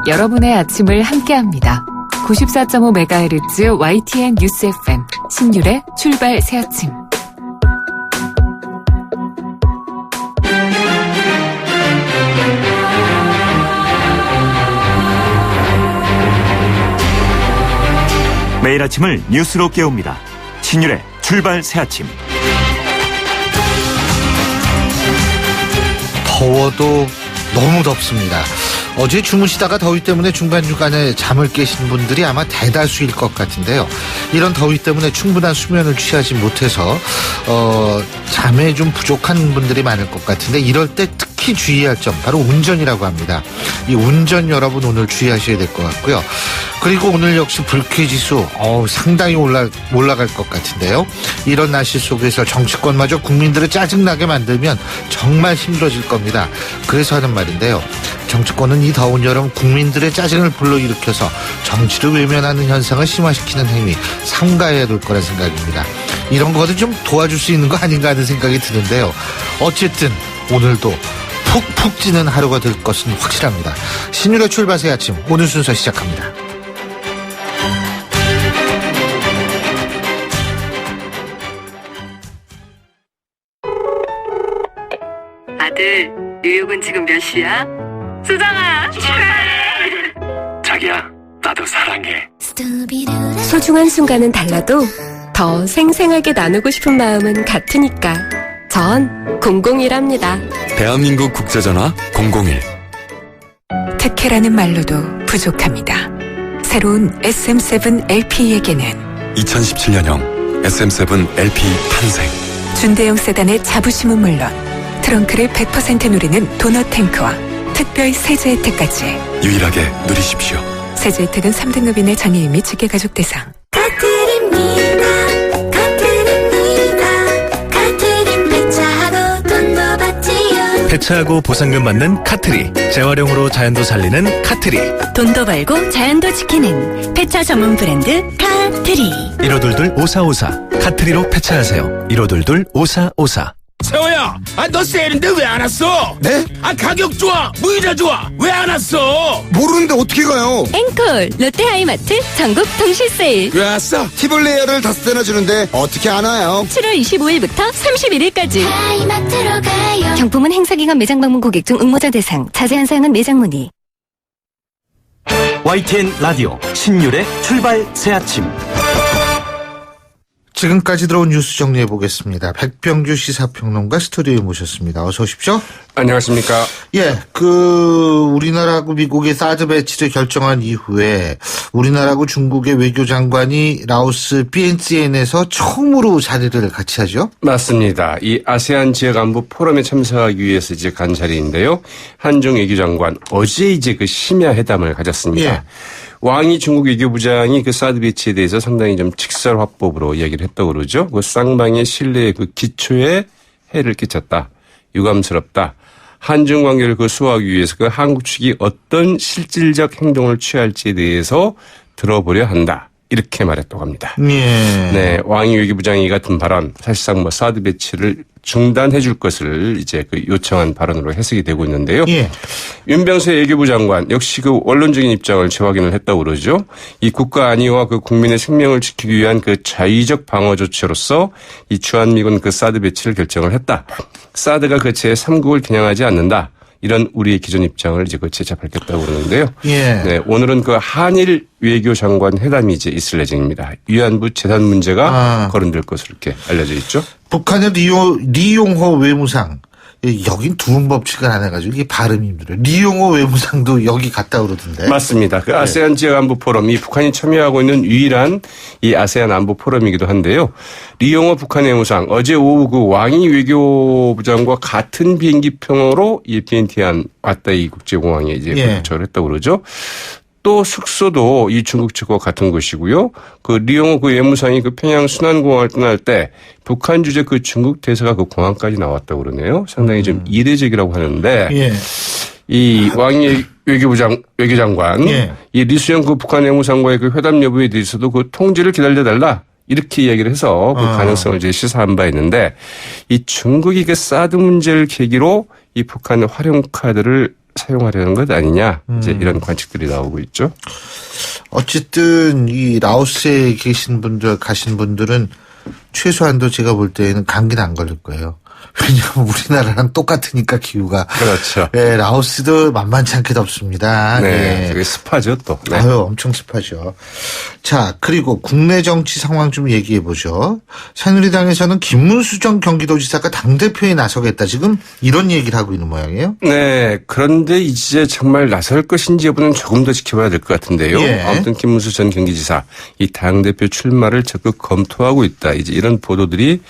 여러분의 아침을 함께합니다. 94.5MHz YTN 뉴스 FM 신율의 출발 새아침. 매일 아침을 뉴스로 깨웁니다. 신율의 출발 새아침. 더워도 너무 덥습니다. 어제 주무시다가 더위 때문에 중간중간에 잠을 깨신 분들이 아마 대다수일 것 같은데요. 이런 더위 때문에 충분한 수면을 취하지 못해서 잠에 좀 부족한 분들이 많을 것 같은데, 이럴 때 특히 주의할 점 바로 운전이라고 합니다. 이 운전 여러분 오늘 주의하셔야 될 것 같고요. 그리고 오늘 역시 불쾌지수 상당히 올라갈 것 같은데요. 이런 날씨 속에서 정치권마저 국민들을 짜증나게 만들면 정말 힘들어질 겁니다. 그래서 하는 말인데요. 정치권은 이 더운 여름 국민들의 짜증을 불러일으켜서 정치를 외면하는 현상을 심화시키는 행위 삼가해야 될 거란 생각입니다. 이런 거는 좀 도와줄 수 있는 거 아닌가 하는 생각이 드는데요. 어쨌든 오늘도 푹푹 찌는 하루가 될 것은 확실합니다. 신율의 출발 새 아침, 오늘 순서 시작합니다. 아들, 뉴욕은 지금 몇 시야? 수정아, 축하해! 자기야, 나도 사랑해. 소중한 순간은 달라도 더 생생하게 나누고 싶은 마음은 같으니까 전 001합니다. 대한민국 국제전화 001. 특혜라는 말로도 부족합니다. 새로운 SM7 LP에게는 2017년형 SM7 LP 탄생. 준대용 세단의 자부심은 물론 트렁크를 100% 누리는 도넛 탱크와 특별 세제 혜택까지 유일하게 누리십시오. 세제 혜택은 3등급인의 장애인 및 직계가족 대상. 폐차하고 보상금 받는 카트리, 재활용으로 자연도 살리는 카트리, 돈도 벌고 자연도 지키는 폐차 전문 브랜드 카트리. 1522-5454 카트리로 폐차하세요. 1522-5454. 세호야, 너 세일인데 왜 안 왔어? 네? 가격 좋아, 무이자 좋아, 왜 안 왔어? 모르는데 어떻게 가요? 앵콜, 롯데하이마트 전국 동시 세일. 왜 왔어? 티블레어를 5대나 주는데 어떻게 안 와요? 7월 25일부터 31일까지. 하이마트로 가요. 경품은 행사기간 매장 방문 고객 중 응모자 대상. 자세한 사항은 매장 문의. YTN 라디오 신율의 출발 새아침. 지금까지 들어온 뉴스 정리해 보겠습니다. 백병규 시사평론가 스튜디오에 모셨습니다. 어서 오십시오. 안녕하십니까? 예, 우리나라하고 미국의 사드 배치를 결정한 이후에 우리나라하고 중국의 외교장관이 라오스 비엔티엔에서 처음으로 자리를 같이 하죠? 맞습니다. 이 아세안 지역 안보 포럼에 참석하기 위해서 이제 간 자리인데요. 한중 외교장관 어제 이제 그 심야 회담을 가졌습니다. 예. 왕이 중국 외교부장이 그 사드 배치에 대해서 상당히 좀 직설 화법으로 이야기를 했다고 그러죠. 그 쌍방의 신뢰의 그 기초에 해를 끼쳤다. 유감스럽다. 한중 관계를 그 수호하기 위해서 그 한국 측이 어떤 실질적 행동을 취할지에 대해서 들어보려 한다. 이렇게 말했다고 합니다. 예. 네, 왕이 외교부장이 이 같은 발언, 사실상 뭐 사드 배치를 중단해 줄 것을 이제 그 요청한 발언으로 해석이 되고 있는데요. 예. 윤병세 외교부 장관 역시 그 원론적인 입장을 재확인을 했다고 그러죠. 이 국가 안위와 그 국민의 생명을 지키기 위한 그 자의적 방어 조치로서 이 주한미군 그 사드 배치를 결정을 했다. 사드가 그 제3국을 겨냥하지 않는다. 이런 우리의 기존 입장을 이제 그 재차 밝혔다고 그러는데요. 예. 네, 오늘은 그 한일 외교장관 회담이 이제 있을 예정입니다. 위안부 재단 문제가 거론될 것으로 이렇게 알려져 있죠. 북한의 리용호 외무상. 여긴 두음법칙을 안 해가지고 이게 발음이 힘들어요. 리용호 외무상도 여기 갔다 그러던데. 맞습니다. 그 아세안 지역 안보 포럼이 북한이 참여하고 있는 유일한 이 아세안 안보 포럼이기도 한데요. 리용호 북한 외무상 어제 오후 그 왕이 외교부장과 같은 비행기표로 이 비엔티안 왔다 이 국제공항에 이제 도착을 했다고 그러죠. 또 숙소도 이 중국 측과 같은 곳이고요. 그 리용호 그 외무상이 그 평양 순안공항을 떠날 때 북한 주재 그 중국 대사가 그 공항까지 나왔다고 그러네요. 상당히 좀 이례적이라고 하는데 이 왕이 외교장관 이 리수영 그 북한 외무상과의 그 회담 여부에 대해서도 그 통지를 기다려달라. 이렇게 이야기를 해서 그 가능성을 이제 시사한 바 있는데 이 중국이 그 사드 문제를 계기로 이 북한의 활용 카드를 사용하려는 것 아니냐 이제 이런 관측들이 나오고 있죠. 어쨌든 이 라오스에 계신 분들 가신 분들은 최소한도 제가 볼 때에는 감기는 안 걸릴 거예요. 왜냐하면 우리나라랑 똑같으니까 기후가. 그렇죠. 네, 라오스도 만만치 않게 덥습니다. 네, 되게 습하죠 또. 네. 아유, 엄청 습하죠. 자, 그리고 국내 정치 상황 좀 얘기해 보죠. 새누리당에서는 김문수 전 경기도지사가 당대표에 나서겠다. 지금 이런 얘기를 하고 있는 모양이에요. 네, 그런데 이제 정말 나설 것인지 여부는 조금 더 지켜봐야 될 것 같은데요. 예. 아무튼 김문수 전 경기지사 이 당대표 출마를 적극 검토하고 있다. 이제 이런 보도들이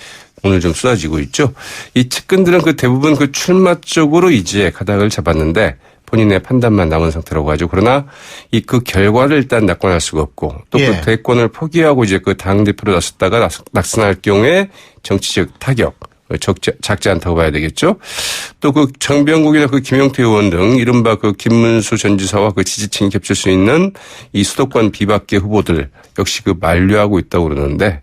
오늘 좀 쏟아지고 있죠. 이 측근들은 그 대부분 그 출마 쪽으로 이제 가닥을 잡았는데 본인의 판단만 남은 상태라고 하죠. 그러나 이 그 결과를 일단 낙관할 수가 없고 또 그 예. 대권을 포기하고 이제 그 당대표로 나섰다가 낙선할 경우에 정치적 타격 작지 않다고 봐야 되겠죠. 또 그 정병국이나 그 김용태 의원 등 이른바 그 김문수 전 지사와 그 지지층이 겹칠 수 있는 이 수도권 비박계 후보들 역시 그 만류하고 있다고 그러는데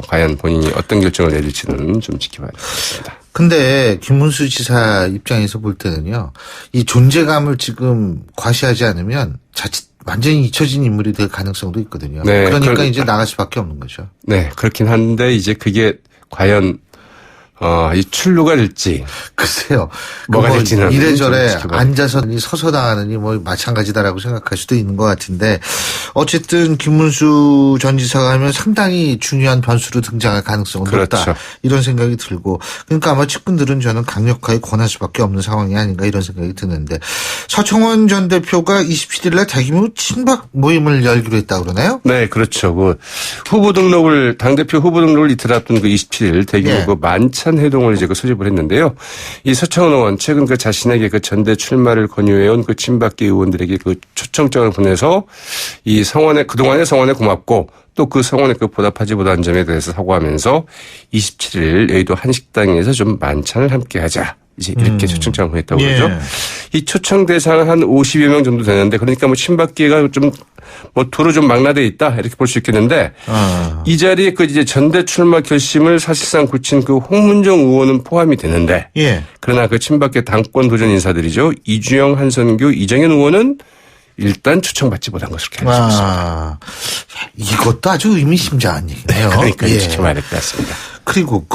과연 본인이 어떤 결정을 내릴지는 좀 지켜봐야 되겠습니다. 근데 김문수 지사 입장에서 볼 때는요, 이 존재감을 지금 과시하지 않으면 자칫 완전히 잊혀진 인물이 될 가능성도 있거든요. 네, 그러니까 이제 나갈 수밖에 없는 거죠. 네, 그렇긴 한데 이제 그게 과연 이 출루가 될지. 글쎄요. 뭐가 될지는. 이래저래 앉아서니 서서 당하느니 뭐 마찬가지다라고 생각할 수도 있는 것 같은데 어쨌든 김문수 전 지사가 하면 상당히 중요한 변수로 등장할 가능성은 그렇죠. 높다. 이런 생각이 들고 그러니까 아마 측근들은 저는 강력하게 권할 수밖에 없는 상황이 아닌가 이런 생각이 드는데 서청원 전 대표가 27일 날 대규모 친박 모임을 열기로 했다고 그러나요? 네, 그렇죠. 그 당대표 후보 등록을 이틀 앞둔 그 27일 대규모 예. 그 만찬 회동을 이제 그 소집을 했는데요. 이 서청원 의원 최근 그 자신에게 그 전대 출마를 권유해온 그 친박계 의원들에게 그 초청장을 보내서 이 그동안의 성원에 고맙고 또 그 성원에 그 보답하지 못한 점에 대해서 사과하면서 27일 여의도 한식당에서 좀 만찬을 함께 하자. 이제 이렇게 초청장을 보냈다고 그러죠. 이 초청 대상은 한 50여 명 정도 되는데 그러니까 뭐 친박계가 좀 뭐 두루 좀 망라돼 있다 이렇게 볼 수 있겠는데 이 자리에 그 이제 전대 출마 결심을 사실상 굳힌 그 홍문정 의원은 포함이 되는데 그러나 그 친박계 당권 도전 인사들이죠. 이주영, 한선규, 이정현 의원은 일단 초청받지 못한 것으로 알고 있습니다. 이것도 아주 의미심장한 얘기네요. 그러니까 지켜봐야 될 것 같습니다. 그리고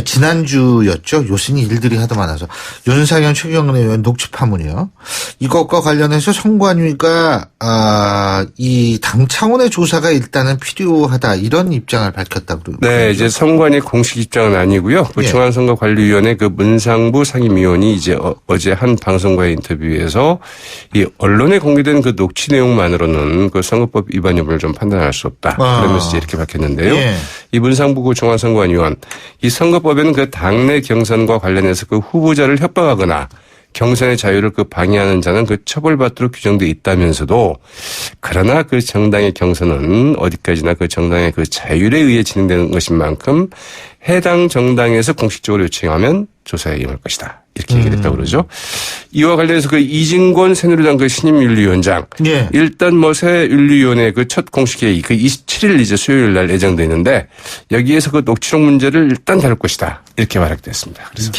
지난주였죠. 요신이 일들이 하도 많아서 윤상현 최경련 의원 녹취 파문이요. 이것과 관련해서 선관위가 이 당 차원의 조사가 일단은 필요하다 이런 입장을 밝혔다고. 네, 이제 선관위 공식 입장은 아니고요. 그 중앙선거관리위원회 그 문상부 상임위원이 이제 어제 한 방송과의 인터뷰에서 이 언론에 공개된 그 녹취 내용만으로는 그 선거법 위반 여부를 좀 판단할 수 없다. 그러면서 이제 이렇게 밝혔는데요. 이 문상부 그 중앙선관위원 이 선거법에는 그 당내 경선과 관련해서 그 후보자를 협박하거나 경선의 자유를 그 방해하는 자는 그 처벌받도록 규정돼 있다면서도 그러나 그 정당의 경선은 어디까지나 그 정당의 그 자율에 의해 진행되는 것인 만큼 해당 정당에서 공식적으로 요청하면 조사에 임할 것이다. 이렇게 얘기를 했다고 그러죠. 이와 관련해서 그 이진권 새누리당 그 신임윤리위원장. 일단 뭐 새 윤리위원회 그 첫 공식 회의 그 27일 이제 수요일 날 예정돼 있는데 여기에서 그 녹취록 문제를 일단 다룰 것이다. 이렇게 말했습니다. 그래서.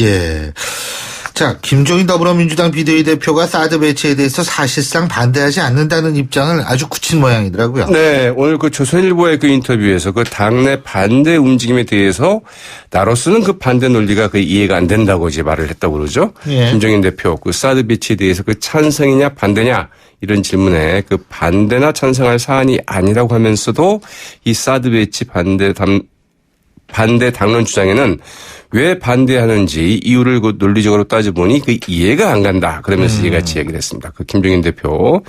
자, 김종인 더불어민주당 비대위 대표가 사드 배치에 대해서 사실상 반대하지 않는다는 입장을 아주 굳힌 모양이더라고요. 네, 오늘 그 조선일보의 그 인터뷰에서 그 당내 반대 움직임에 대해서 나로서는 그 반대 논리가 그 이해가 안 된다고 이제 말을 했다고 그러죠. 김종인 대표 그 사드 배치에 대해서 그 찬성이냐 반대냐 이런 질문에 그 반대나 찬성할 사안이 아니라고 하면서도 이 사드 배치 반대 당론 주장에는 왜 반대하는지 이유를 그 논리적으로 따져보니 그 이해가 안 간다. 그러면서 이같이 얘기를 했습니다. 그 김종인 대표.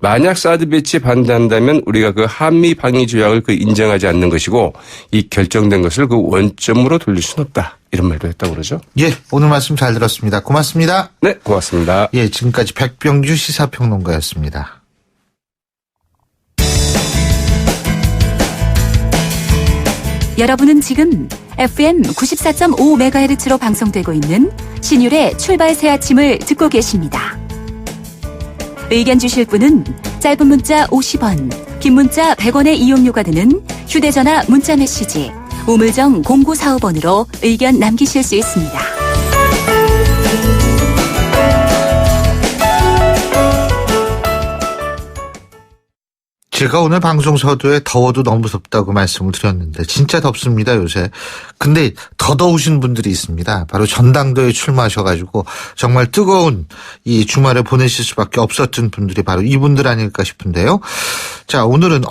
만약 사드 배치에 반대한다면 우리가 그 한미 방위 조약을 그 인정하지 않는 것이고 이 결정된 것을 그 원점으로 돌릴 수는 없다. 이런 말도 했다고 그러죠. 오늘 말씀 잘 들었습니다. 고맙습니다. 네, 고맙습니다. 지금까지 백병규 시사평론가였습니다. 여러분은 지금 FM 94.5MHz로 방송되고 있는 신율의 출발 새 아침을 듣고 계십니다. 의견 주실 분은 짧은 문자 50원, 긴 문자 100원의 이용료가 드는 휴대전화 문자 메시지 우물정 0945번으로 의견 남기실 수 있습니다. 제가 오늘 방송 서두에 더워도 너무 덥다고 말씀을 드렸는데 진짜 덥습니다 요새. 근데 더 더우신 분들이 있습니다. 바로 전당대회에 출마하셔가지고 정말 뜨거운 이 주말을 보내실 수밖에 없었던 분들이 바로 이분들 아닐까 싶은데요. 자, 오늘은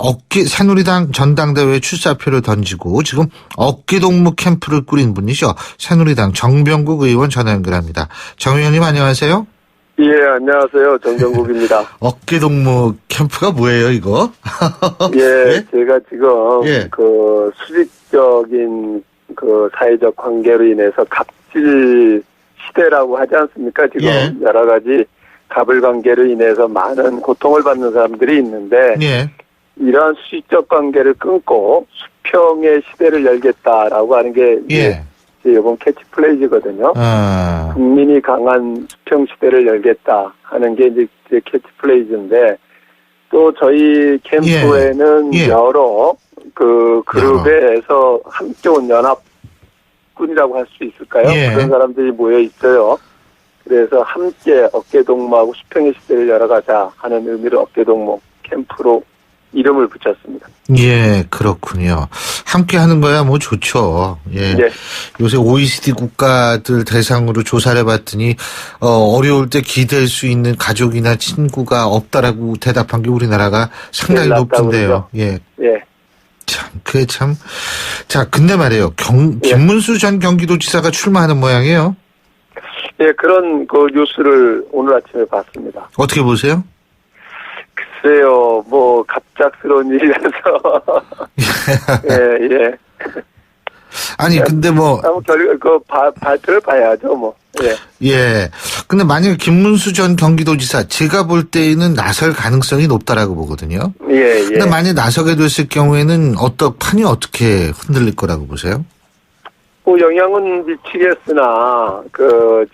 새누리당 전당대회 출사표를 던지고 지금 어깨동무 캠프를 꾸린 분이죠. 새누리당 정병국 의원 전화 연결합니다. 정 의원님 안녕하세요. 예, 안녕하세요. 정병국입니다. 어깨동무 캠프가 뭐예요, 이거? 예, 예, 제가 지금 그 수직적인 그 사회적 관계로 인해서 갑질 시대라고 하지 않습니까? 지금 여러 가지 갑을 관계로 인해서 많은 고통을 받는 사람들이 있는데 이러한 수직적 관계를 끊고 수평의 시대를 열겠다라고 하는 게 이번 캐치플레이즈거든요. 국민이 강한 수평 시대를 열겠다 하는 게 이제 캐치플레이즈인데 또 저희 캠프에는 여러 그 그룹에서 함께 온 연합군이라고 할 수 있을까요? 그런 사람들이 모여 있어요. 그래서 함께 어깨동무하고 수평의 시대를 열어가자 하는 의미로 어깨동무 캠프로 이름을 붙였습니다. 예, 그렇군요. 함께 하는 거야 뭐 좋죠. 예. 요새 OECD 국가들 대상으로 조사를 해봤더니 어려울 때 기댈 수 있는 가족이나 친구가 없다라고 대답한 게 우리나라가 상당히 높은데요. 예. 참, 그게 참. 자, 근데 말이에요. 김문수 전 경기도지사가 출마하는 모양이에요. 예, 그런 그 뉴스를 오늘 아침에 봤습니다. 어떻게 보세요? 글쎄요, 뭐 갑작스러운 일이라서 예. 아니 근데 뭐 발표를 봐야죠, 뭐. 예. 근데 만약에 김문수 전 경기도지사 제가 볼 때에는 나설 가능성이 높다라고 보거든요. 근데 만약 나서게 됐을 경우에는 판이 어떻게 흔들릴 거라고 보세요? 뭐 영향은 미치겠으나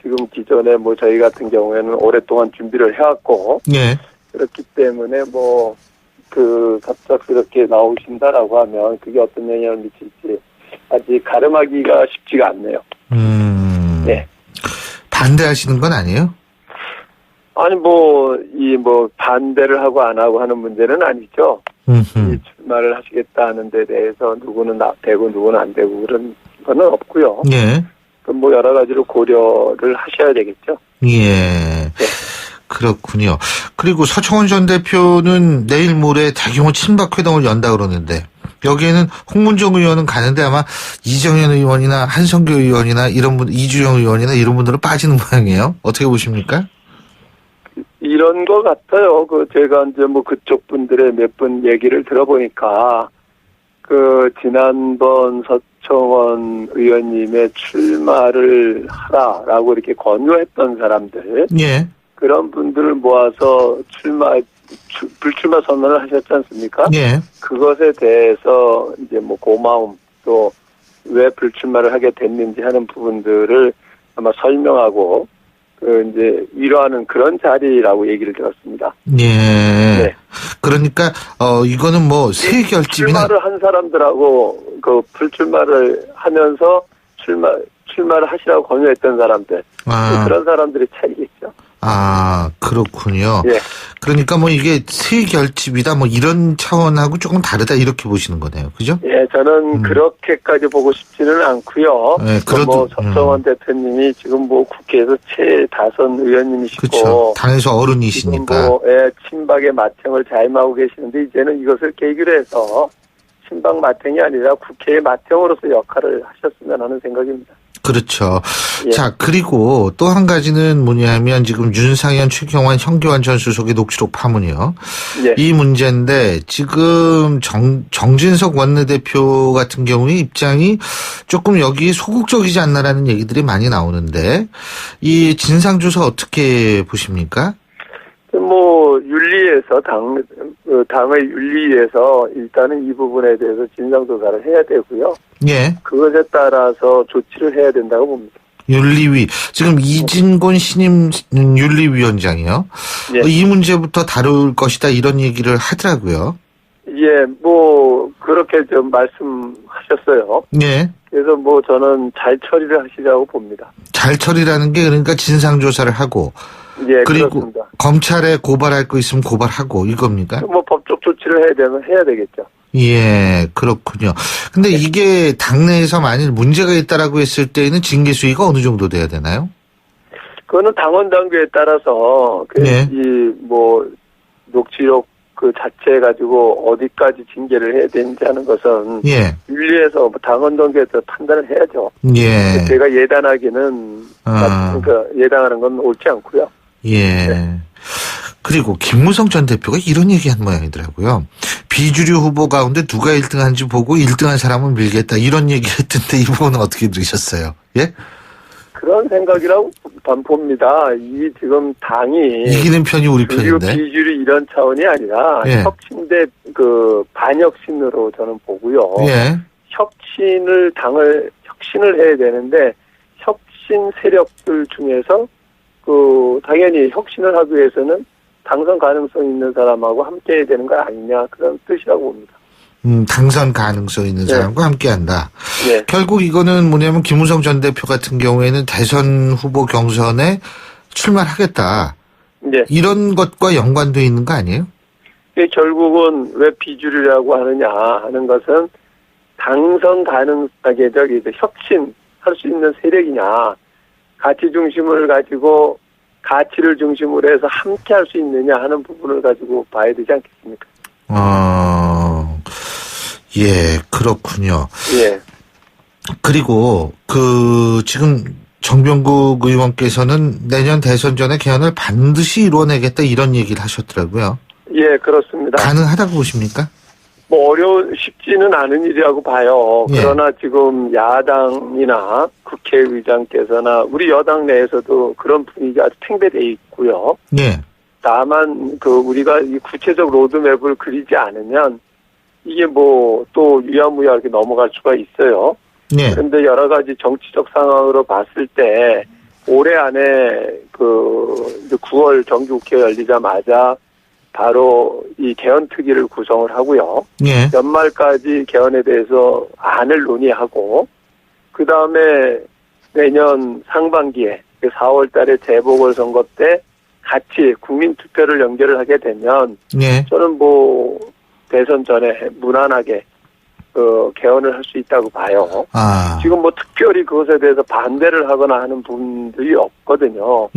지금 기존에 뭐 저희 같은 경우에는 오랫동안 준비를 해왔고. 그렇기 때문에 갑작스럽게 나오신다라고 하면 그게 어떤 영향을 미칠지 아직 가름하기가 쉽지가 않네요. 반대하시는 건 아니에요? 아니 반대를 하고 안 하고 하는 문제는 아니죠. 이 출마를 하시겠다 하는 데 대해서 누구는 되고 누구는 안 되고 그런 거는 없고요. 그럼 뭐 여러 가지로 고려를 하셔야 되겠죠. 그렇군요. 그리고 서청원 전 대표는 내일 모레 대규모 친박회동을 연다 그러는데 여기에는 홍문종 의원은 가는데 아마 이정현 의원이나 한성규 의원이나 이런 분, 이주영 의원이나 이런 분들은 빠지는 모양이에요. 어떻게 보십니까? 이런 것 같아요. 제가 이제 그쪽 분들의 몇 분 얘기를 들어보니까 지난번 서청원 의원님의 출마를 하라라고 이렇게 권유했던 사람들. 그런 분들을 모아서 불출마 선언을 하셨지 않습니까? 그것에 대해서 이제 고마움 또 왜 불출마를 하게 됐는지 하는 부분들을 아마 설명하고 이제 위로하는 그런 자리라고 얘기를 들었습니다. 그러니까 이거는 새 결집이나 출마를 한 사람들하고 불출마를 하면서 출마를 하시라고 권유했던 사람들 그런 사람들의 차이겠죠. 그렇군요. 그러니까 이게 새 결집이다 이런 차원하고 조금 다르다 이렇게 보시는 거네요. 그죠? 저는 그렇게까지 보고 싶지는 않고요. 서청원 대표님이 지금 국회에서 최다선 의원님이시고 그렇죠. 당에서 어른이시니까 지금 친박의 마탱을 자임하고 계시는데 이제는 이것을 계기로 해서 친박 마탱이 아니라 국회의 마탱으로서 역할을 하셨으면 하는 생각입니다. 그렇죠. 자, 그리고 또 한 가지는 뭐냐면 지금 윤상현, 최경환, 현기환 전 수석의 녹취록 파문이요. 이 문제인데 지금 정진석 원내대표 같은 경우에 입장이 조금 여기 소극적이지 않나라는 얘기들이 많이 나오는데 이 진상조사 어떻게 보십니까? 윤리에서 당의 윤리에서 일단은 이 부분에 대해서 진상조사를 해야 되고요. 그것에 따라서 조치를 해야 된다고 봅니다. 윤리위 지금 이진곤 신임 윤리위원장이요. 이 문제부터 다룰 것이다 이런 얘기를 하더라고요. 그렇게 좀 말씀하셨어요. 그래서 저는 잘 처리를 하시라고 봅니다. 잘 처리라는 게 그러니까 진상조사를 하고. 그리고 그렇습니다. 검찰에 고발할 거 있으면 고발하고 이겁니까? 법적 조치를 해야 되면 해야 되겠죠. 예, 그렇군요. 근데 이게 당내에서 만일 문제가 있다라고 했을 때에는 징계 수위가 어느 정도 돼야 되나요? 그거는 당원 당규에 따라서 녹취록 그 자체 가지고 어디까지 징계를 해야 되는지 하는 것은 윤리에서 당원 당규에 따라 판단을 해야죠. 예. 제가 예단하기는 그러니까 예단하는 건 옳지 않고요. 예. 네. 그리고 김무성 전 대표가 이런 얘기한 모양이더라고요. 비주류 후보 가운데 누가 1등한지 보고 1등한 사람은 밀겠다 이런 얘기 했던데 이 부분은 어떻게 들으셨어요? 예? 그런 생각이라고 봅니다. 이 지금 당이 이기는 편이 우리 편인데 비주류 이런 차원이 아니라 혁신 대 반혁신으로 저는 보고요. 혁신을 해야 되는데 혁신 세력들 중에서 당연히 혁신을 하기 위해서는 당선 가능성 있는 사람하고 함께 해야 되는 거 아니냐 그런 뜻이라고 봅니다. 당선 가능성 있는 사람과 함께한다. 결국 이거는 뭐냐면 김무성 전 대표 같은 경우에는 대선 후보 경선에 출마를 하겠다. 이런 것과 연관되어 있는 거 아니에요? 결국은 왜 비주류라고 하느냐 하는 것은 당선 가능하게 혁신할 수 있는 세력이냐 가치 중심을 가지고 가치를 중심으로 해서 함께 할 수 있느냐 하는 부분을 가지고 봐야 되지 않겠습니까? 예, 그렇군요. 예. 그리고 지금 정병국 의원께서는 내년 대선 전에 개헌을 반드시 이루어내겠다 이런 얘기를 하셨더라고요. 예, 그렇습니다. 가능하다고 보십니까? 쉽지는 않은 일이라고 봐요. 그러나 지금 야당이나 국회의장께서나 우리 여당 내에서도 그런 분위기가 아주 팽배되어 있고요. 다만 우리가 이 구체적 로드맵을 그리지 않으면 이게 또 유야무야 이렇게 넘어갈 수가 있어요. 그런데 여러 가지 정치적 상황으로 봤을 때 올해 안에 9월 정기국회 열리자마자 바로 이 개헌특위를 구성을 하고요. 연말까지 개헌에 대해서 안을 논의하고 그 다음에 내년 상반기에 4월 달에 재보궐선거 때 같이 국민투표를 연결을 하게 되면 저는 대선 전에 무난하게 개헌을 할 수 있다고 봐요. 지금 특별히 그것에 대해서 반대를 하거나 하는 분들이 없거든요.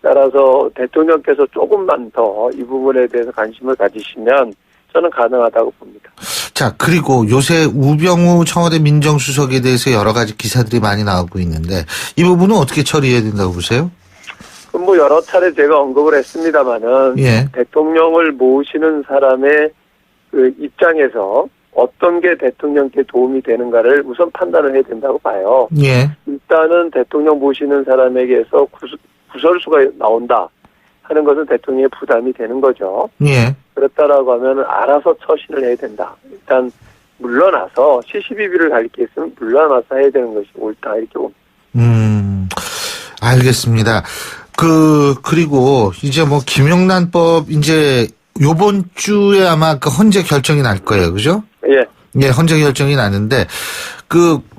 따라서 대통령께서 조금만 더 이 부분에 대해서 관심을 가지시면 저는 가능하다고 봅니다. 자, 그리고 요새 우병우 청와대 민정수석에 대해서 여러 가지 기사들이 많이 나오고 있는데 이 부분은 어떻게 처리해야 된다고 보세요? 여러 차례 제가 언급을 했습니다마는 대통령을 모시는 사람의 입장에서 어떤 게 대통령께 도움이 되는가를 우선 판단을 해야 된다고 봐요. 일단은 대통령 모시는 사람에게서 구설수가 나온다 하는 것은 대통령의 부담이 되는 거죠. 그렇다라고 하면 알아서 처신을 해야 된다. 일단 물러나서 시시비비를 갈 게 있으면 물러나서 해야 되는 것이 옳다 이렇게 봅니다. 알겠습니다. 그리고 이제 김영란법 이제 요번 주에 아마 헌재 결정이 날 거예요. 그죠? 예, 헌재 결정이 나는데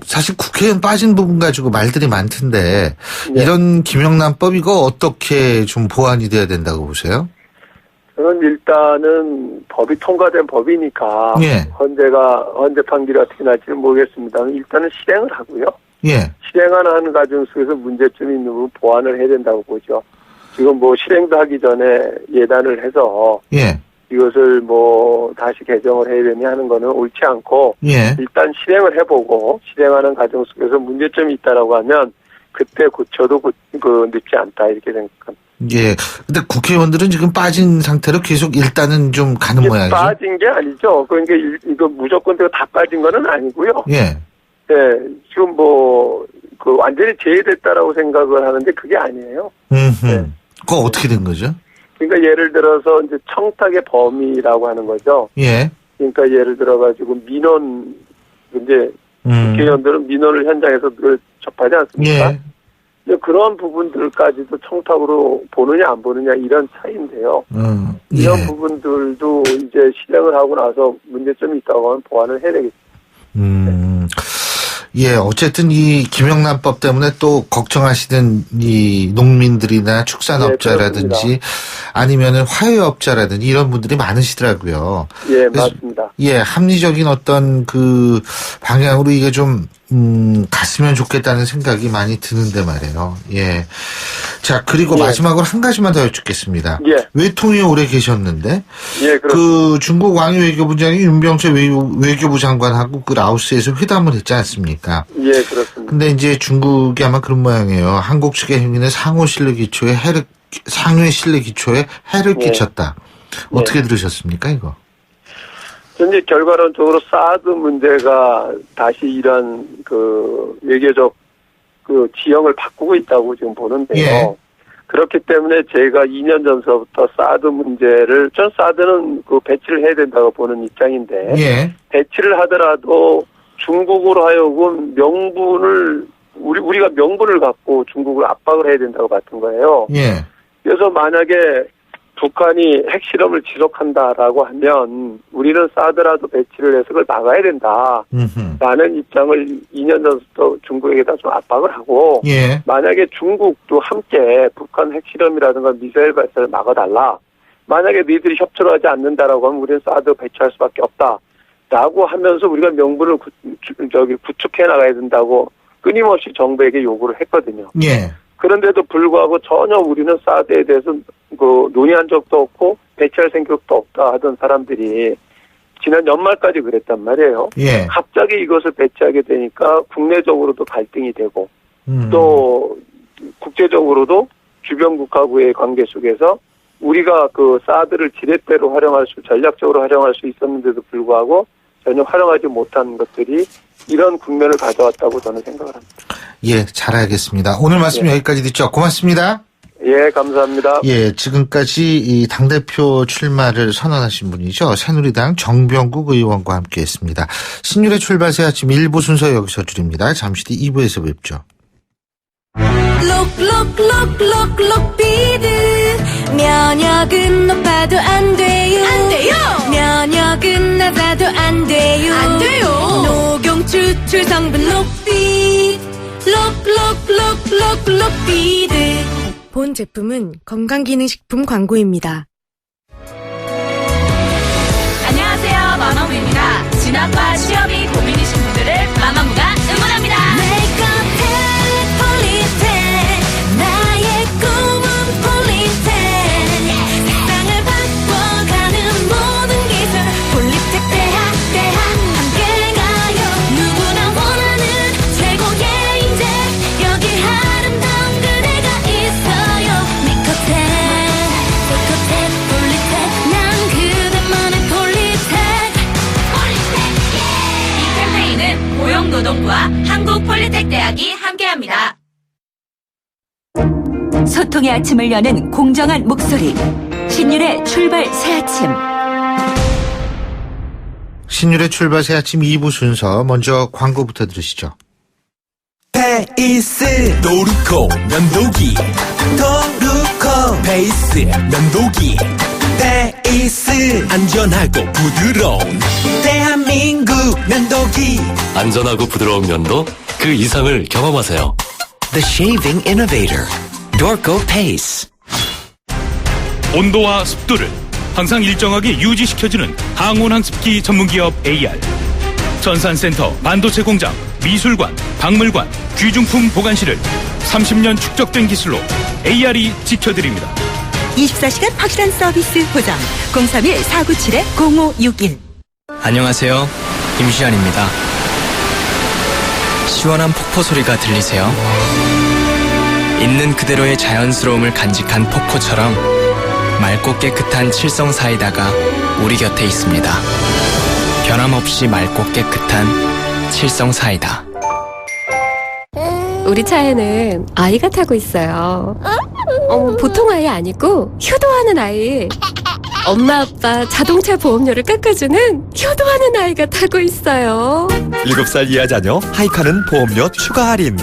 사실 국회의원 빠진 부분 가지고 말들이 많던데 이런 김영란법 이거 어떻게 좀 보완이 돼야 된다고 보세요? 저는 일단은 법이 통과된 법이니까 헌재 판결이 어떻게 날지는 모르겠습니다. 일단은 실행을 하고요. 실행하는 과정 속에서 문제점이 있는 부분 보완을 해야 된다고 보죠. 지금 실행도 하기 전에 예단을 해서 이것을 다시 개정을 해야 되냐 하는 거는 옳지 않고 일단 실행을 해보고 실행하는 과정 속에서 문제점이 있다라고 하면 그때 고쳐도 늦지 않다 이렇게 생각합니다. 근데 국회의원들은 지금 빠진 상태로 계속 일단은 좀 가는 모양이죠. 빠진 게 아니죠. 그러니까 이거 무조건 다 빠진 거는 아니고요. 지금 완전히 제외됐다라고 생각을 하는데 그게 아니에요. 그거 어떻게 된 거죠? 그러니까 예를 들어서 이제 청탁의 범위라고 하는 거죠. 그러니까 예를 들어가지고 민원 이제 국회의원들은 민원을 현장에서 늘 접하지 않습니까? 그런 부분들까지도 청탁으로 보느냐 안 보느냐 이런 차이인데요. 이런 부분들도 이제 실행을 하고 나서 문제점이 있다고 하면 보완을 해야 되겠죠. 예, 어쨌든 이 김영란법 때문에 또 걱정하시는 이 농민들이나 축산업자라든지 네, 아니면은 화훼업자라든지 이런 분들이 많으시더라고요. 예, 맞습니다. 예, 합리적인 어떤 그 방향으로 이게 좀 갔으면 좋겠다는 생각이 많이 드는데 말이에요. 예. 자, 그리고 마지막으로 한 가지만 더 여쭙겠습니다. 예. 외통위에 오래 계셨는데, 예, 그 중국 왕이 외교부장이 윤병철 외교부 장관하고 그 라오스에서 회담을 했지 않습니까? 예, 그렇습니다. 근데 이제 중국이 아마 그런 모양이에요. 한국 측의 행위는 상호 신뢰 기초에 해를 끼쳤다. 어떻게 들으셨습니까, 이거? 현재 결과론적으로 사드 문제가 다시 이런 그 외교적 그 지형을 바꾸고 있다고 지금 보는데요. 예. 그렇기 때문에 제가 2년 전서부터 사드 문제를, 전 사드는 그 배치를 해야 된다고 보는 입장인데, 예. 배치를 하더라도 중국으로 하여금 우리가 명분을 갖고 중국을 압박을 해야 된다고 봤던 거예요. 예. 그래서 만약에 북한이 핵실험을 지속한다라고 하면 우리는 사드라도 배치를 해서 그걸 막아야 된다라는 입장을 2년 전부터 중국에게다 좀 압박을 하고 예. 만약에 중국도 함께 북한 핵실험이라든가 미사일 발사를 막아달라. 만약에 너희들이 협조를 하지 않는다라고 하면 우리는 사드 배치할 수밖에 없다라고 하면서 우리가 명분을 구축해 나가야 된다고 끊임없이 정부에게 요구를 했거든요. 예. 그런데도 불구하고 전혀 우리는 사드에 대해서 그 논의한 적도 없고 배치할 생각도 없다 하던 사람들이 지난 연말까지 그랬단 말이에요. 예. 갑자기 이것을 배치하게 되니까 국내적으로도 갈등이 되고 또 국제적으로도 주변국하고의 관계 속에서 우리가 그 사드를 지렛대로 전략적으로 활용할 수 있었는데도 불구하고 전혀 활용하지 못한 것들이 이런 국면을 가져왔다고 저는 생각을 합니다. 예, 잘 알겠습니다. 오늘 말씀 여기까지 듣죠. 고맙습니다. 예, 감사합니다. 예, 지금까지 이 당대표 출마를 선언하신 분이죠. 새누리당 정병국 의원과 함께했습니다. 신율의 출발새 아침 1부 순서 여기서 줄입니다. 잠시 뒤 2부에서 뵙죠. 록비드 면역은 높아도 안 돼요. 안 돼요. 면역은 낮아도 안 돼요. 안 돼요. 녹용 추출 성분 록비드 록비드. 본 제품은 건강기능식품 광고입니다. 안녕하세요, 마마무입니다. 진학과 취업이 고민이신 분들을 마마무가 응원합니다. 나의 꿈은 폴리텍. 세상을 바꿔가는 모든 기술 폴리텍 대학 함께 가요. 누구나 원하는 최고의 인재 여기 아름다운 그대가 있어요. 미코텍 폴리텍 난 그대만의 폴리텍. 이 캠페인은 고용노동부와 한국폴리텍대학이 함께합니다. 소통의 아침을 여는 공정한 목소리. 신율의 출발 새 아침. 신율의 출발새 아침 2부 순서 먼저 광고부터 들으시죠. 페이스 도루코 면도기 도루코 페이스 면도기 페이스 안전하고 부드러운 대한민국 면도기. 안전하고 부드러운 면도 그 이상을 경험하세요. The Shaving Innovator Dorco Pace. 온도와 습도를 항상 일정하게 유지시켜주는 항온항습기 전문기업 AR. 전산센터, 반도체 공장, 미술관, 박물관, 귀중품 보관실을 30년 축적된 기술로 AR이 지켜드립니다. 24시간 확실한 서비스 보장 031-497-0561. 안녕하세요. 김시안입니다. 시원한 폭포 소리가 들리세요? 있는 그대로의 자연스러움을 간직한 폭포처럼 맑고 깨끗한 칠성 사이다가 우리 곁에 있습니다. 변함없이 맑고 깨끗한 칠성 사이다. 우리 차에는 아이가 타고 있어요. 보통 아이 아니고 효도하는 아이. 엄마 아빠 자동차 보험료를 깎아주는 효도하는 아이가 타고 있어요. 7살 이하 자녀 하이카는 보험료 추가 할인.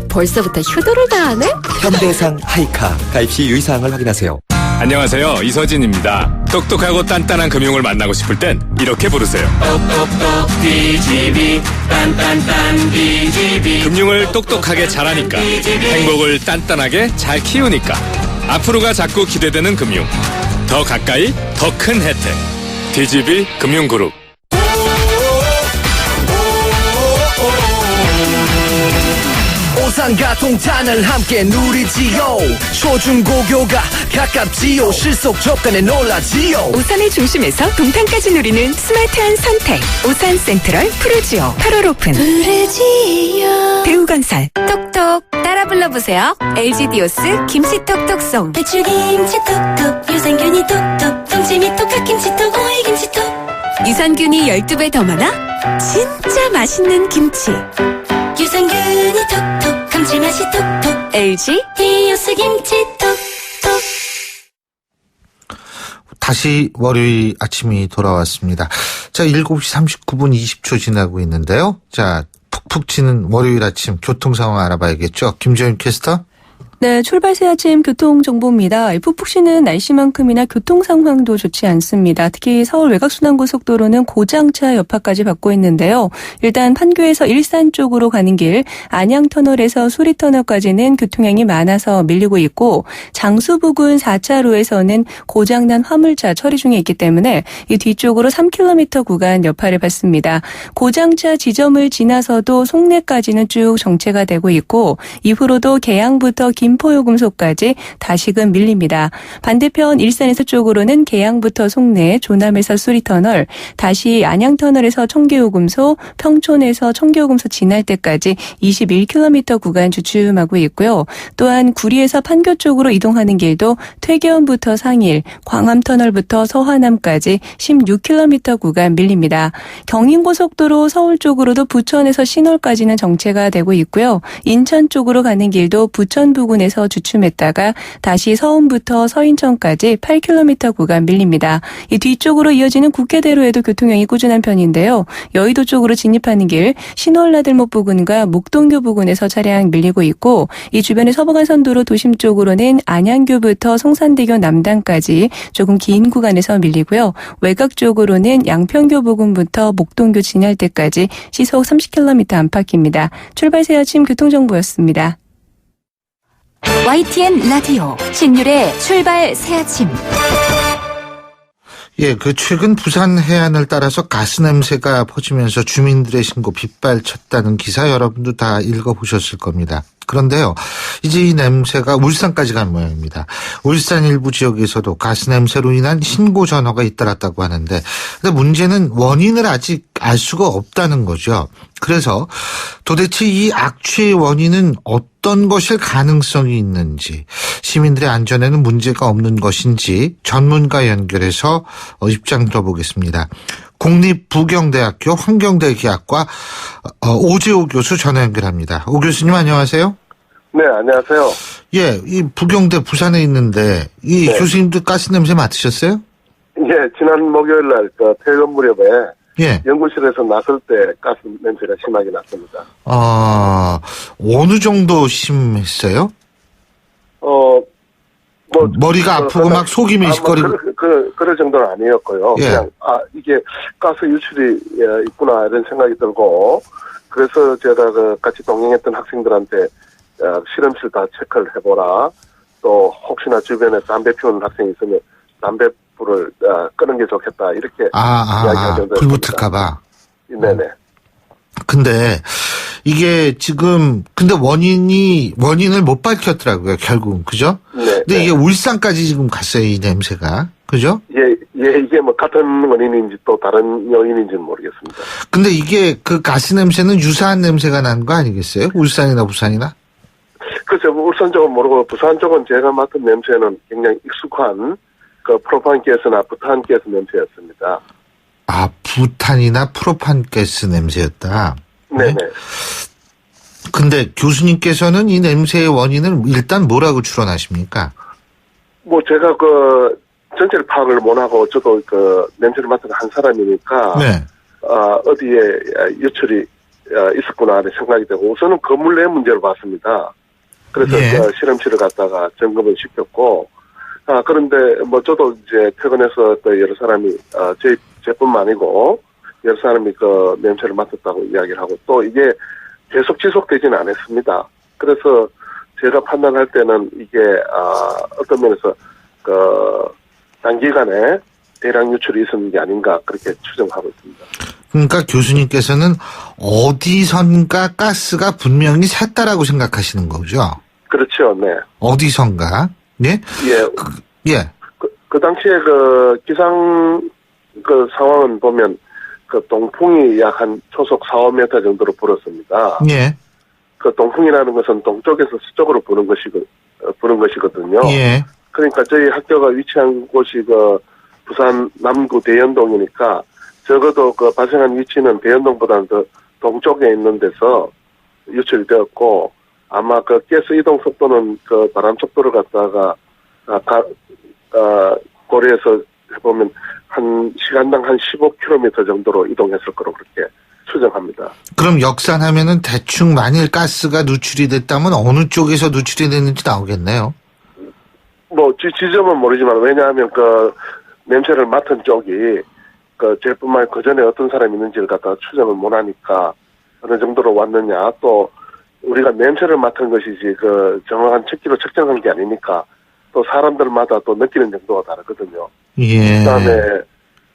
벌써부터 효도를 다 하네? 현대해상 하이카 가입 시 유의사항을 확인하세요. 안녕하세요. 이서진입니다. 똑똑하고 단단한 금융을 만나고 싶을 땐 이렇게 부르세요. 똑똑똑 DGB 딴딴딴 DGB 금융을 똑똑하게 잘하니까 행복을 단단하게 잘 키우니까 앞으로가 자꾸 기대되는 금융 더 가까이 더 큰 혜택 DGB 금융그룹 오산과 동탄을 함께 누리지요 초중고교가 가깝지요 실속 저간에 놀라지요 오산의 중심에서 동탄까지 누리는 스마트한 선택 오산 센트럴 푸르지오 8월 오픈 푸르지오 대우건설 똑똑 따라 불러보세요. LG 디오스 김치 톡톡송. 배추김치 톡톡 유산균이 톡톡 동치미 톡 갓김치 톡 오이김치 톡 유산균이 12배 더 많아? 진짜 맛있는 김치 유산균이 톡톡 감칠맛이 톡톡 LG 디오스 김치 톡톡 다시 월요일 아침이 돌아왔습니다. 자, 7시 39분 20초 지나고 있는데요. 자, 푹푹 치는 월요일 아침 교통 상황 알아봐야겠죠. 김재윤 캐스터. 네, 출발 새 아침 교통정보입니다. 푹푹 쉬는 날씨만큼이나 교통 상황도 좋지 않습니다. 특히 서울 외곽순환고속도로는 고장차 여파까지 받고 있는데요. 일단 판교에서 일산 쪽으로 가는 길, 안양터널에서 수리터널까지는 교통량이 많아서 밀리고 있고 장수 부근 4차로에서는 고장난 화물차 처리 중에 있기 때문에 이 뒤쪽으로 3km 구간 여파를 받습니다. 고장차 지점을 지나서도 송내까지는 쭉 정체가 되고 있고 이후로도 계양부터 김포요금소까지 다시금 밀립니다. 반대편 일산에서 쪽으로는 계양부터 송내, 조남에서 수리터널, 다시 안양터널에서 청계요금소, 평촌에서 청계요금소 지날 때까지 21km 구간 주춤하고 있고요. 또한 구리에서 판교 쪽으로 이동하는 길도 퇴계원부터 상일, 광암터널부터 서하남까지 16km 구간 밀립니다. 경인고속도로 서울 쪽으로도 부천에서 신월까지는 정체가 되고 있고요. 인천 쪽으로 가는 길도 부천 부근에서 주춤했다가 다시 서운부터 서인천까지 8km 구간 밀립니다. 이 뒤쪽으로 이어지는 국회대로에도 교통량이 꾸준한 편인데요. 여의도 쪽으로 진입하는 길 신월나들목 부근과 목동교 부근에서 차량 밀리고 있고 이 주변의 서부간선도로 도심 쪽으로는 안양교부터 성산대교 남단까지 조금 긴 구간에서 밀리고요. 외곽 쪽으로는 양평교 부근부터 목동교 지날 때까지 시속 30km 안팎입니다. 출발 새 아침 교통정보였습니다. YTN 라디오 신율의 출발 새 아침. 예, 최근 부산 해안을 따라서 가스 냄새가 퍼지면서 주민들의 신고 빗발쳤다는 기사 여러분도 다 읽어보셨을 겁니다. 그런데요, 이제 이 냄새가 울산까지 간 모양입니다. 울산 일부 지역에서도 가스 냄새로 인한 신고 전화가 잇따랐다고 하는데, 근데 문제는 원인을 아직 알 수가 없다는 거죠. 그래서 도대체 이 악취의 원인은 어떤 것일 가능성이 있는지, 시민들의 안전에는 문제가 없는 것인지 전문가 연결해서 입장 들어보겠습니다. 국립부경대학교 환경대기학과 오재호 교수 전화 연결합니다. 오 교수님 안녕하세요. 네, 안녕하세요. 예, 이 부경대 부산에 있는데 이 네. 교수님도 가스 냄새 맡으셨어요? 예, 지난 목요일 날 퇴근 무렵에 예. 연구실에서 나설 때 가스 냄새가 심하게 났습니다. 어느 정도 심했어요? 머리가 아프고 막 속이 미식거리고. 그럴 정도는 아니었고요. 예. 그냥, 이게 가스 유출이 있구나, 이런 생각이 들고, 그래서 제가 같이 동행했던 학생들한테, 실험실 다 체크를 해보라. 또, 혹시나 주변에 담배 피우는 학생이 있으면, 담배불을 끄는 게 좋겠다. 이렇게. 이야기할 정도였습니다. 불 붙을까봐. 네네. 근데, 이게 지금, 근데 원인을 못 밝혔더라고요, 결국은. 그죠? 네. 근데 이게 울산까지 지금 갔어요, 이 냄새가. 그죠? 예, 이게 뭐 같은 원인인지 또 다른 요인인지는 모르겠습니다. 근데 이게 그 가스 냄새는 유사한 냄새가 나는 거 아니겠어요? 울산이나 부산이나? 그렇죠. 울산 쪽은 모르고 부산 쪽은 제가 맡은 냄새는 굉장히 익숙한 프로판가스나 부탄가스 냄새였습니다. 부탄이나 프로판가스 냄새였다. 네네. 근데 교수님께서는 이 냄새의 원인을 일단 뭐라고 추론하십니까? 뭐 제가 전체를 파악을 못하고 저도 냄새를 맡은 한 사람이니까 네. 어디에 유출이 있었구나 하는 생각이 되고 우선은 건물 내 문제를 봤습니다. 그래서 예. 실험실을 갔다가 점검을 시켰고 그런데 뭐 저도 이제 퇴근해서 또 여러 사람이 제뿐만 아니고 여러 사람이 그 냄새를 맡았다고 이야기를 하고 또 이게 계속 지속되지는 않았습니다. 그래서 제가 판단할 때는 이게 어떤 면에서 그 단기간에 대량 유출이 있었는 게 아닌가 그렇게 추정하고 있습니다. 그러니까 교수님께서는 어디선가 가스가 분명히 샜다라고 생각하시는 거죠? 그렇죠, 네. 어디선가? 예? 예. 그 당시에 그 기상 그 상황은 보면 그 동풍이 약 한 초속 4-5m 정도로 불었습니다. 예. 그 동풍이라는 것은 동쪽에서 서쪽으로 부는 것이거든요. 예. 그러니까 저희 학교가 위치한 곳이 그 부산 남구 대연동이니까 적어도 그 발생한 위치는 대연동보다는 더 동쪽에 있는 데서 유출이 되었고 아마 그 가스 이동 속도는 그 바람 속도를 갖다가 고려해서 해보면 한 시간당 한 15km 정도로 이동했을 거로 그렇게 추정합니다. 그럼 역산하면은 대충 만일 가스가 누출이 됐다면 어느 쪽에서 누출이 됐는지 나오겠네요. 뭐 지점은 모르지만 왜냐하면 그 냄새를 맡은 쪽이 그 제뿐만 그 전에 어떤 사람이 있는지를 갖다가 추정을 못하니까 어느 정도로 왔느냐 또 우리가 냄새를 맡은 것이지 그 정확한 측기로 측정한 게 아니니까 또 사람들마다 또 느끼는 정도가 다르거든요. 예. 그다음에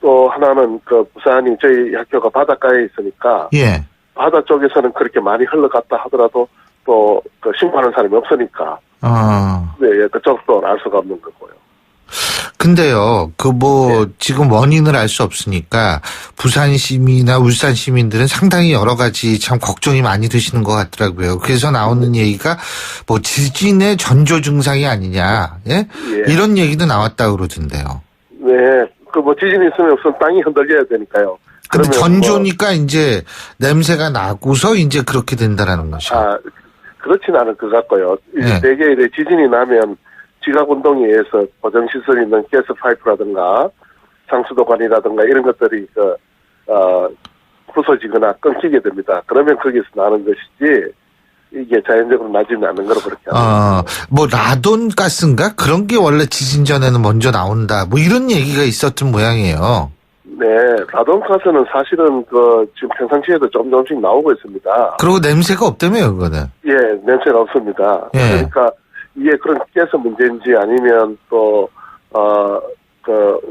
또 하나는 그 부산이 저희 학교가 바닷가에 있으니까 예. 바다 쪽에서는 그렇게 많이 흘러갔다 하더라도 또 그 신고하는 사람이 없으니까 네, 그쪽도 알 수가 없는 거고요. 근데요, 지금 원인을 알 수 없으니까 부산 시민이나 울산 시민들은 상당히 여러 가지 참 걱정이 많이 되시는 것 같더라고요. 그래서 나오는 얘기가 뭐 지진의 전조 증상이 아니냐, 예? 이런 얘기도 나왔다 그러던데요. 네, 그 뭐 지진이 있으면 우선 땅이 흔들려야 되니까요. 근데 전조니까 이제 냄새가 나고서 이제 그렇게 된다라는 것이요. 그렇진 않을 것 같고요. 네. 대개 이제 지진이 나면 지각운동에 의해서 고정시설이 있는 가스 파이프라든가 상수도관이라든가 이런 것들이 부서지거나 끊기게 됩니다. 그러면 거기서 나는 것이지 이게 자연적으로 나지는 않는 거로 그렇게 합니다. 뭐 라돈 가스인가 그런 게 원래 지진 전에는 먼저 나온다. 뭐 이런 얘기가 있었던 모양이에요. 네, 라돈 가스는 사실은 지금 평상시에도 조금씩 나오고 있습니다. 그리고 냄새가 없다며요, 그거는. 예, 냄새가 없습니다. 예. 그러니까 이게 그런 가스 문제인지 아니면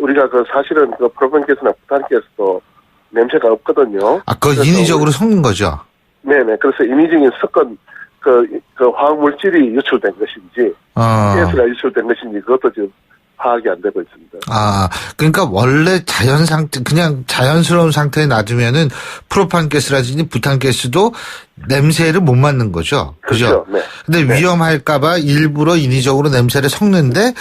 우리가 사실은 프로판 가스나 부탄 가스도 냄새가 없거든요. 그거 인위적으로 섞는 거죠? 네네. 그래서 인위적인 섞은 화학 물질이 유출된 것인지, 가스가 유출된 것인지 그것도 지금 파악이 안 되고 있습니다. 그러니까 원래 그냥 자연스러운 상태에 놔두면은 프로판 가스라든지 부탄 가스도 냄새를 못 맡는 거죠. 그죠? 네. 근데 위험할까봐 일부러 인위적으로 냄새를 섞는데,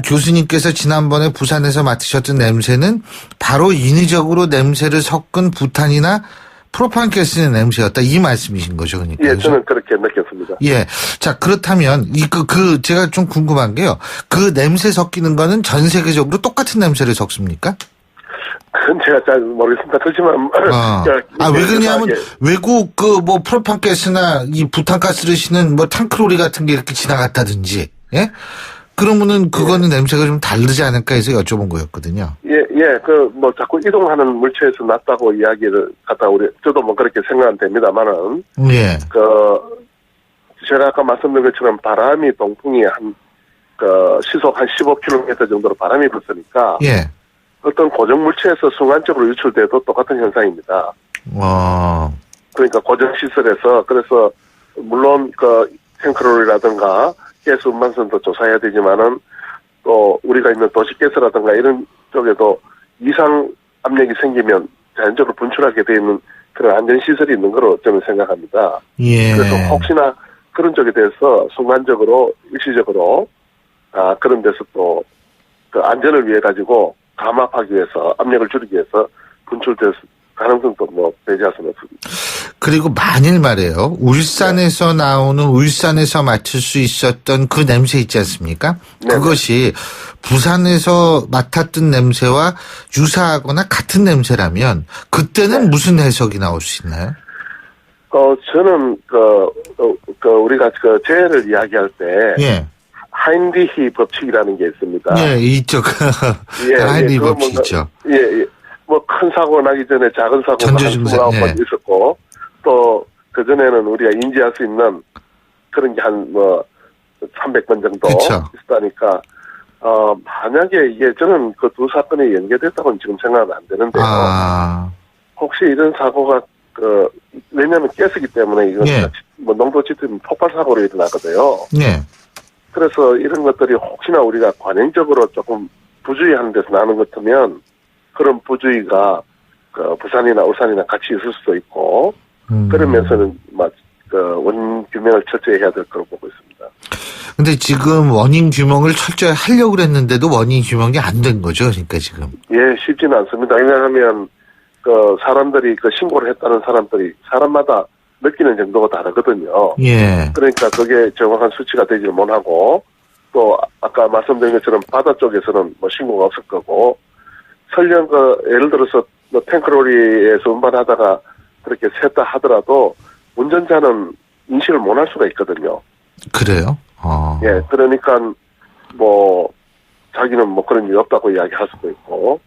교수님께서 지난번에 부산에서 맡으셨던 냄새는 바로 인위적으로 냄새를 섞은 부탄이나 프로판 가스의 냄새였다. 이 말씀이신 거죠, 그러니까. 예, 저는 그렇게 느꼈습니다. 예. 자, 그렇다면, 제가 좀 궁금한 게요. 그 냄새 섞이는 거는 전 세계적으로 똑같은 냄새를 섞습니까? 그건 제가 잘 모르겠습니다. 그렇지만. 왜 그러냐면, 외국 프로판 가스나 이 부탄 가스를 싣는 탕크로리 같은 게 이렇게 지나갔다든지, 예? 그러면은 그거는 냄새가 좀 다르지 않을까 해서 여쭤본 거였거든요. 예, 자꾸 이동하는 물체에서 났다고 이야기를 저도 그렇게 생각은 됩니다만은. 예. 제가 아까 말씀드린 것처럼 바람이 동풍이 시속 한 15km 정도로 바람이 불으니까. 예. 어떤 고정 물체에서 순간적으로 유출돼도 똑같은 현상입니다. 그러니까 고정 시설에서, 그래서, 물론 탱크롤이라든가, 가스 운반선도 조사해야 되지만은 또 우리가 있는 도시가스라든가 이런 쪽에도 이상 압력이 생기면 자연적으로 분출하게 되어 있는 그런 안전시설이 있는 거로 저는 생각합니다. 예. 그래서 혹시나 그런 쪽에 대해서 순간적으로 일시적으로 그런 데서 또 그 안전을 위해 가지고 감압하기 위해서 압력을 줄이기 위해서 분출될 가능성도 배제할 수는 없습니다. 그리고 만일 말이에요. 울산에서 나오는 울산에서 맡을 수 있었던 그 냄새 있지 않습니까? 네네. 그것이 부산에서 맡았던 냄새와 유사하거나 같은 냄새라면 그때는 무슨 해석이 나올 수 있나요? 저는 우리가 재해를 이야기할 때 하인리히 법칙이라는 게 있습니다. 예, 있죠. 하인리히 법칙 있죠. 예. 뭐 큰 사고 나기 전에 작은 사고가 한 29번 있었고 또 그전에는 우리가 인지할 수 있는 그런 게 한 뭐 300번 정도 그쵸. 있다니까 만약에 이게 저는 그 두 사건이 연계됐다고는 지금 생각은 안 되는데요. 혹시 이런 사고가 왜냐하면 가스기 때문에 이건 뭐 농도 짙으면 폭발 사고로 일어나거든요. 예. 그래서 이런 것들이 혹시나 우리가 관행적으로 조금 부주의하는 데서 나는 것 같으면 그런 부주의가 부산이나 울산이나 같이 있을 수도 있고 그러면서는 원인 규명을 철저히 해야 될 거로 보고 있습니다. 근데 지금 원인 규명을 철저히 하려고 그랬는데도 원인 규명이 안 된 거죠, 그러니까 지금. 예, 쉽지는 않습니다. 왜냐하면 사람들이 신고를 했다는 사람들이 사람마다 느끼는 정도가 다르거든요. 예. 그러니까 그게 정확한 수치가 되지를 못하고 또 아까 말씀드린 것처럼 바다 쪽에서는 뭐 신고가 없을 거고 설령 예를 들어서 탱크로리에서 운반하다가 그렇게 샜다 하더라도 운전자는 인식을 못할 수가 있거든요. 그래요? 예, 그러니까 뭐 자기는 뭐 그런 일이 없다고 이야기할 수도 있고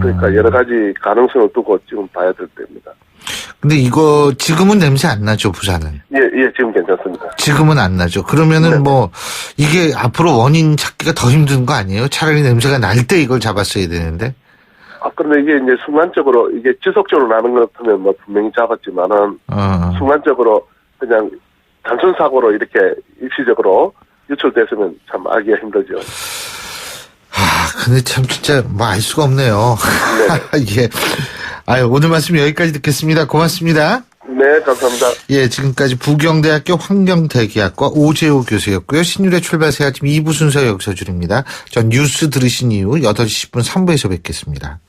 그러니까 여러 가지 가능성을 두고 지금 봐야 될 때입니다. 근데 이거 지금은 냄새 안 나죠, 부산은? 예, 지금 괜찮습니다. 지금은 안 나죠. 그러면은 뭐 이게 앞으로 원인 찾기가 더 힘든 거 아니에요? 차라리 냄새가 날 때 이걸 잡았어야 되는데. 그런데 이게 이제 순간적으로 이게 지속적으로 나는 것 같으면 뭐 분명히 잡았지만은 순간적으로 그냥 단순 사고로 이렇게 일시적으로 유출됐으면 참 알기가 힘들죠. 근데 참 진짜 뭐 알 수가 없네요. 예. 오늘 말씀 여기까지 듣겠습니다. 고맙습니다. 네, 감사합니다. 예, 지금까지 부경대학교 환경대기학과 오재호 교수였고요. 신율의 출발 새아침 2부 순서 여기서 줄입니다. 전 뉴스 들으신 이후 8시 10분 3부에서 뵙겠습니다.